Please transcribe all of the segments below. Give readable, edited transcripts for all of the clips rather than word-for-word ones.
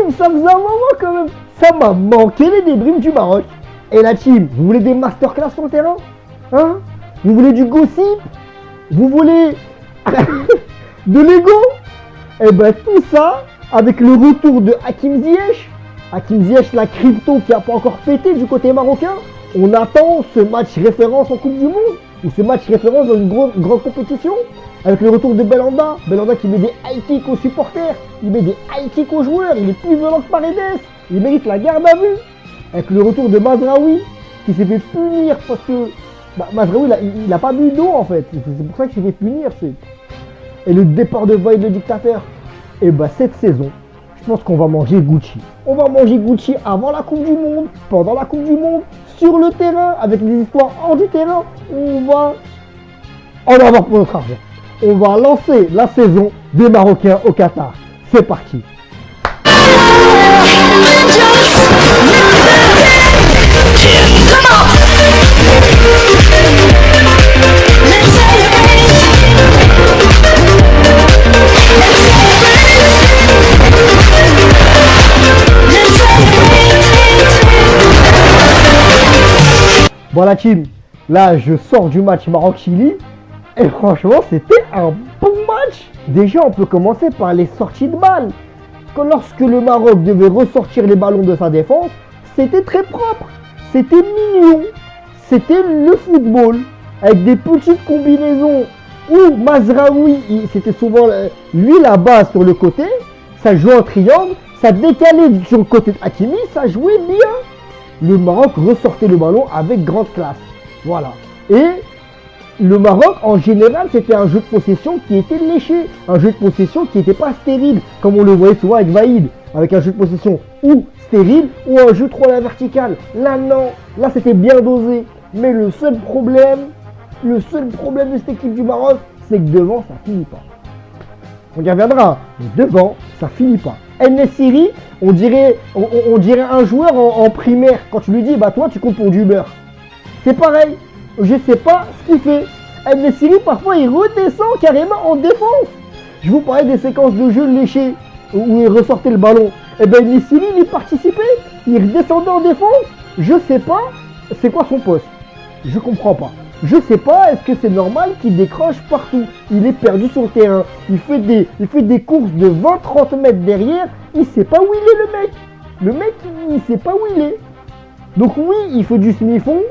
team, ça faisait un moment quand même. Ça m'a manqué les débriefs du Maroc. Et la team, vous voulez des masterclass sur le terrain? Hein? Vous voulez du gossip? Vous voulez de l'ego? Et ben tout ça, avec le retour de Hakim Ziyech. Hakim Ziyech, la crypto qui n'a pas encore pété du côté marocain. On attend ce match référence en Coupe du Monde. Ou ce match référence dans une grande compétition. Avec le retour de Belhanda. Belhanda qui met des high kicks aux supporters. Il met des high kicks aux joueurs. Il est plus violent que Paredes. Il mérite la garde à vue. Avec le retour de Mazraoui qui s'est fait punir parce que Mazraoui il n'a pas bu d'eau en fait. C'est pour ça qu'il s'est fait punir. Et le départ de Vaïd le dictateur. Et bah cette saison, je pense qu'on va manger Gucci. On va manger Gucci avant la Coupe du Monde, pendant la Coupe du Monde, sur le terrain, avec des histoires hors du terrain. On va en avoir pour notre argent. On va lancer la saison des Marocains au Qatar. C'est parti. Bon la team, là je sors du match Maroc-Chili et franchement c'était un bon match. Déjà on peut commencer par les sorties de balles. Lorsque le Maroc devait ressortir les ballons de sa défense, c'était très propre, c'était mignon, c'était le football avec des petites combinaisons où Mazraoui, c'était souvent lui la base sur le côté, ça jouait en triangle, ça décalait sur le côté de Hakimi, ça jouait bien. Le Maroc ressortait le ballon avec grande classe. Voilà. Et le Maroc, en général, c'était un jeu de possession qui était léché. Un jeu de possession qui n'était pas stérile, comme on le voyait souvent avec Vaïd. Avec un jeu de possession ou stérile, ou un jeu trop à la verticale. Là, non. Là, c'était bien dosé. Mais le seul problème de cette équipe du Maroc, c'est que devant, ça finit pas. On y reviendra. Mais devant, ça finit pas. En-Nesyri, on dirait un joueur en primaire. Quand tu lui dis, bah toi tu comptes pour du beurre. C'est pareil, je sais pas ce qu'il fait. En-Nesyri, parfois il redescend carrément en défense. Je vous parlais des séquences de jeu léchées où il ressortait le ballon. Et ben En-Nesyri, il y participait, il redescendait en défense. Je sais pas, c'est quoi son poste? Je comprends pas. Je sais pas, est-ce que c'est normal qu'il décroche partout? Il est perdu sur le terrain. Il fait des courses de 20-30 mètres derrière. Il sait pas où il est le mec. Le mec, il sait pas où il est. Donc oui, il fait du semi-fond.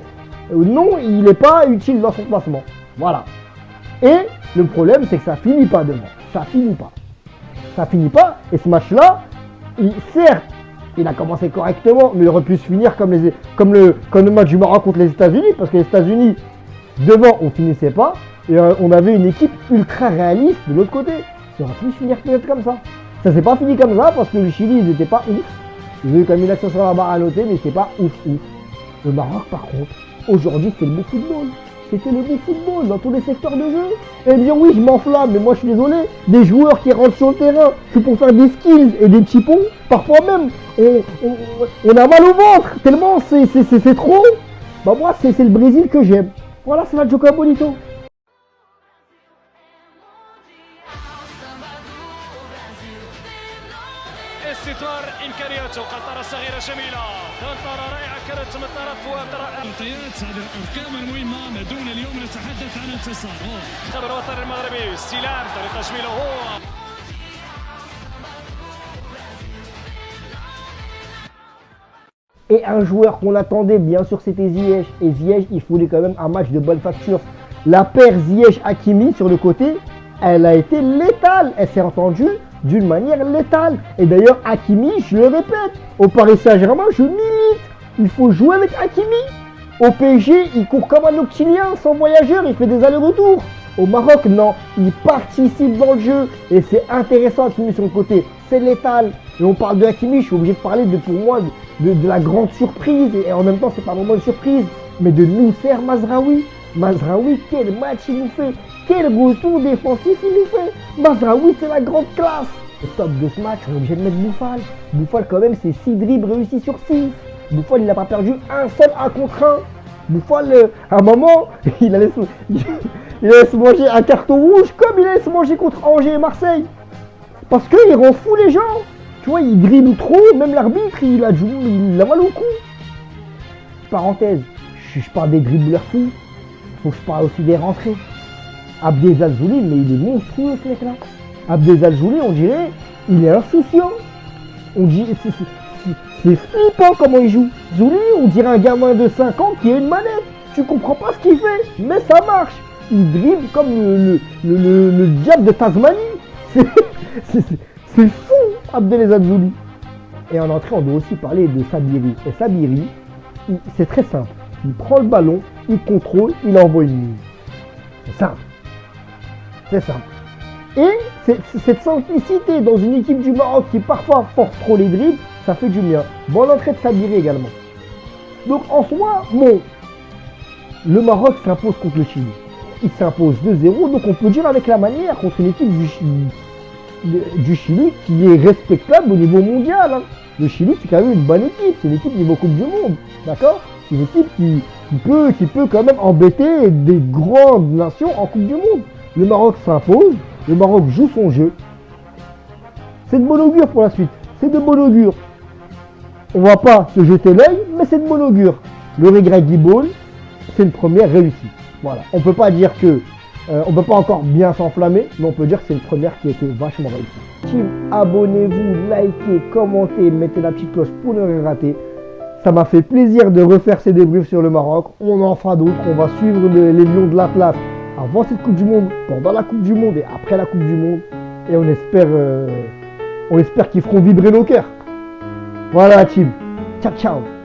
Non, il n'est pas utile dans son placement. Voilà. Et le problème, c'est que ça finit pas devant. Ça finit pas. Ça finit pas. Et ce match-là, certes, il a commencé correctement, mais il aurait pu se finir comme le match du Maroc contre les États-Unis, parce que les États-Unis, devant, on finissait pas, et on avait une équipe ultra réaliste de l'autre côté. Ça aurait pu se finir peut-être comme ça. Ça s'est pas fini comme ça, parce que le Chili, ils n'étaient pas ouf. Ils ont eu comme une action sur la barre à noter, mais c'était pas ouf. Le Maroc, par contre, aujourd'hui, c'était le beau football. C'était le beau football dans tous les secteurs de jeu. Et bien oui, je m'enflamme, mais moi je suis désolé. Des joueurs qui rentrent sur le terrain, que pour faire des skills et des petits ponts, parfois même, on a mal au ventre, tellement c'est trop. Bah moi, c'est le Brésil que j'aime. Voilà, c'est la Joga Bonito. استثمار امكانياته قنطره صغيره جميله قنطره رائعه كانت من طرف منطقيات هذه الارقام المهمه ما دون اليوم نتحدث عن انتصار خبر الوطن المغربي استلام طريقه جميله هو Et un joueur qu'on attendait, bien sûr, c'était Ziyech. Et Ziyech, il voulait quand même un match de bonne facture. La paire Ziyech-Hakimi sur le côté, elle a été létale. Elle s'est entendue d'une manière létale. Et d'ailleurs, Hakimi, je le répète, au Paris Saint-Germain, je milite. Il faut jouer avec Hakimi. Au PSG, il court comme un octilien, sans voyageur, il fait des allers-retours. Au Maroc, non, il participe dans le jeu. Et c'est intéressant, Hakimi sur le côté. C'est létal. Et on parle de Hakimi, je suis obligé de parler pour moi de la grande surprise. Et en même temps, c'est pas vraiment une surprise, mais de Noussair Mazraoui. Mazraoui, quel match il nous fait. Quel retour défensif il nous fait. Mazraoui, c'est la grande classe. Au top de ce match, on est obligé de mettre Bouffal. Bouffal, quand même, c'est 6 dribbles réussis sur 6. Bouffal, il n'a pas perdu un seul 1 contre 1. Bouffal, à un moment, il allait se manger un carton rouge comme il allait se manger contre Angers et Marseille. Parce qu'il rend fou les gens. Tu vois, il dribble trop, même l'arbitre, il a mal au cou. Parenthèse, je parle des dribbleurs fous. Faut que je parle aussi des rentrées. Abdel Alzouli, mais il est monstrueux ce mec-là. Abdel Alzouli, on dirait, il est insouciant. On dit, c'est flippant comment il joue. Zouli, on dirait un gamin de 5 ans qui a une manette. Tu comprends pas ce qu'il fait, mais ça marche. Il dribble comme le diable de Tasmanie. C'est fou, Abdel Alzouli. Et en entrée, on doit aussi parler de Sabiri. Et Sabiri, c'est très simple. Il prend le ballon, il contrôle, il envoie une ligne. C'est simple. C'est simple. Et cette simplicité dans une équipe du Maroc qui parfois force trop les dribbles, ça fait du bien. Bonne entrée de Sabiri également. Donc en soi, bon, le Maroc s'impose contre le Chili. Il s'impose 2-0, donc on peut dire avec la manière contre une équipe du Chili qui est respectable au niveau mondial. Hein. Le Chili, c'est quand même une bonne équipe, c'est une équipe niveau Coupe du Monde, d'accord? C'est une équipe qui peut quand même embêter des grandes nations en Coupe du Monde. Le Maroc s'impose, le Maroc joue son jeu. C'est de bon augure pour la suite, c'est de bon augure. On va pas se jeter l'œil, mais c'est de bon augure. Le Regragui Ball, c'est une première réussite. Voilà, on peut pas dire que on peut pas encore bien s'enflammer, mais on peut dire que c'est une première qui a été vachement réussie. Team, abonnez-vous, likez, commentez, mettez la petite cloche pour ne rien rater. Ça m'a fait plaisir de refaire ces débriefs sur le Maroc. On en fera d'autres, on va suivre les Lions de l'Atlas avant cette Coupe du Monde, pendant la Coupe du Monde et après la Coupe du Monde. Et on espère qu'ils feront vibrer nos cœurs. Voilà team, ciao ciao.